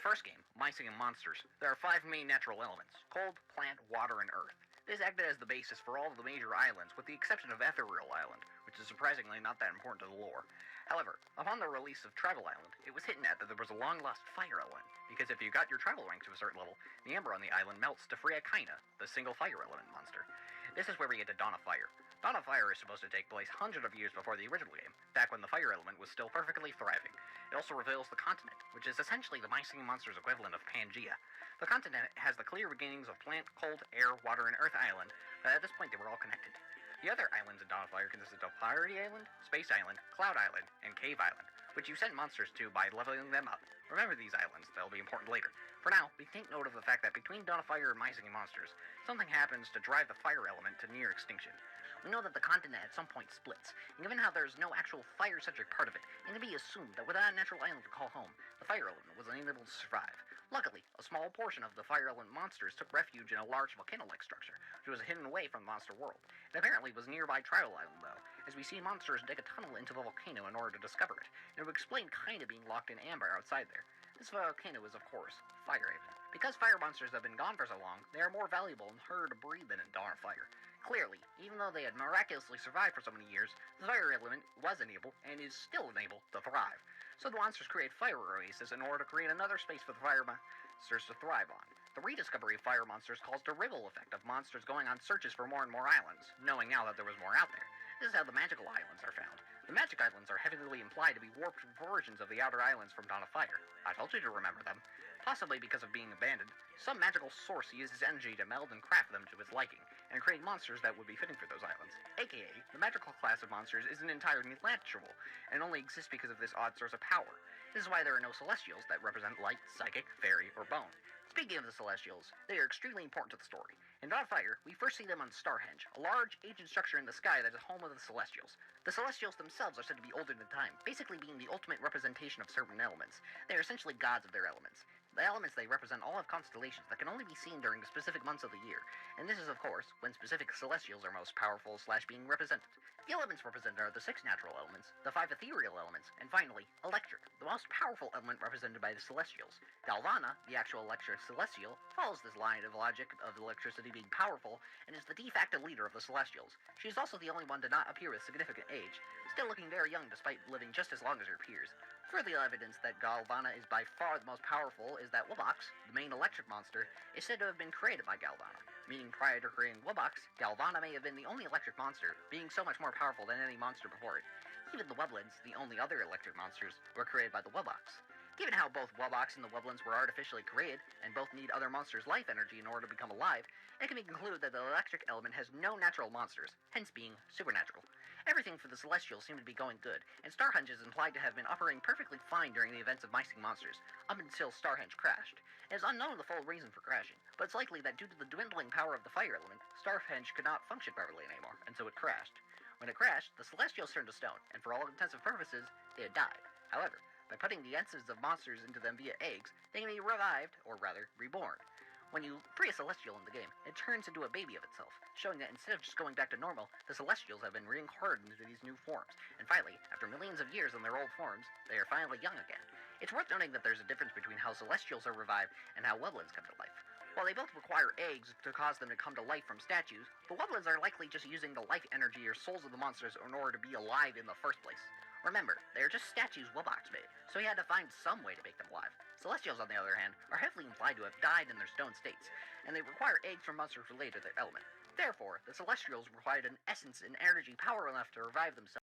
first game, Mycelium Monsters, there are 5 main natural elements: cold, plant, water, and earth. This acted as the basis for all of the major islands, with the exception of Ethereal Island, which is surprisingly not that important to the lore. However, upon the release of Tribal Island, it was hinted at that there was a long-lost fire element, because if you got your tribal rank to a certain level, the amber on the island melts to free Akaina, the single fire element monster. This is where we get to Dawn of Fire. Dawn of Fire is supposed to take place hundreds of years before the original game, back when the fire element was still perfectly thriving. It also reveals the continent, which is essentially the Mycelium Monsters' equivalent of Pangea. The continent has the clear beginnings of plant, cold, air, water, and earth island, but at this point they were all connected. The other islands in Dawn of Fire consisted of Priority Island, Space Island, Cloud Island, and Cave Island, which you send monsters to by leveling them up. Remember these islands, they'll be important later. For now, we take note of the fact that between Dawn of Fire and Mycelium Monsters, something happens to drive the fire element to near extinction. We know that the continent at some point splits, and given how there is no actual fire-centric part of it, it can be assumed that without a natural island to call home, the fire element was unable to survive. Luckily, a small portion of the fire element monsters took refuge in a large volcano-like structure, which was hidden away from the monster world. It apparently was nearby Tribal Island, though, as we see monsters dig a tunnel into the volcano in order to discover it, and it would explain kinda being locked in amber outside there. This volcano is, of course, Firehaven. Because fire monsters have been gone for so long, they are more valuable and harder to breed than in Dawn of Fire. Clearly, even though they had miraculously survived for so many years, the fire element was unable, and is still unable, to thrive. So the monsters create fire oases in order to create another space for the fire monsters to thrive on. The rediscovery of fire monsters caused a ripple effect of monsters going on searches for more and more islands, knowing now that there was more out there. This is how the magical islands are found. The magic islands are heavily implied to be warped versions of the outer islands from Dawn of Fire. I told you to remember them. Possibly because of being abandoned, some magical source uses energy to meld and craft them to its liking, and create monsters that would be fitting for those islands. AKA, the magical class of monsters isn't entirely natural, and only exists because of this odd source of power. This is why there are no Celestials that represent light, psychic, fairy, or bone. Speaking of the Celestials, they are extremely important to the story. In Dawn of Fire, we first see them on Starhenge, a large, ancient structure in the sky that is home of the Celestials. The Celestials themselves are said to be older than time, basically being the ultimate representation of certain elements. They are essentially gods of their elements. The elements they represent all have constellations that can only be seen during specific months of the year, and this is, of course, when specific Celestials are most powerful / being represented. The elements represented are the 6 natural elements, the 5 ethereal elements, and finally, electric, the most powerful element represented by the Celestials. Galvana, the actual electric Celestial, follows this line of logic of electricity being powerful, and is the de facto leader of the Celestials. She is also the only one to not appear with significant age, still looking very young despite living just as long as her peers. Further evidence that Galvana is by far the most powerful is that Wubbox, the main electric monster, is said to have been created by Galvana, meaning prior to creating Wubbox, Galvana may have been the only electric monster, being so much more powerful than any monster before it. Even the Wublins, the only other electric monsters, were created by the Wubbox. Given how both Wubbox and the Wublins were artificially created, and both need other monsters' life energy in order to become alive, it can be concluded that the electric element has no natural monsters, hence being supernatural. Everything for the Celestials seemed to be going good, and Starhenge is implied to have been operating perfectly fine during the events of Mycelium Monsters, up until Starhenge crashed. It is unknown the full reason for crashing, but it's likely that due to the dwindling power of the fire element, Starhenge could not function properly anymore, and so it crashed. When it crashed, the Celestials turned to stone, and for all intents and purposes, they had died. However, by putting the essences of monsters into them via eggs, they can be revived, or rather, reborn. When you free a Celestial in the game, it turns into a baby of itself, showing that instead of just going back to normal, the Celestials have been reincarnated into these new forms, and finally, after millions of years in their old forms, they are finally young again. It's worth noting that there's a difference between how Celestials are revived and how Wublins come to life. While they both require eggs to cause them to come to life from statues, the Wublins are likely just using the life energy or souls of the monsters in order to be alive in the first place. Remember, they are just statues Wubbox made, so he had to find some way to make them alive. Celestials, on the other hand, are heavily implied to have died in their stone states, and they require eggs from monsters related to their element. Therefore, the Celestials required an essence and energy power enough to revive themselves.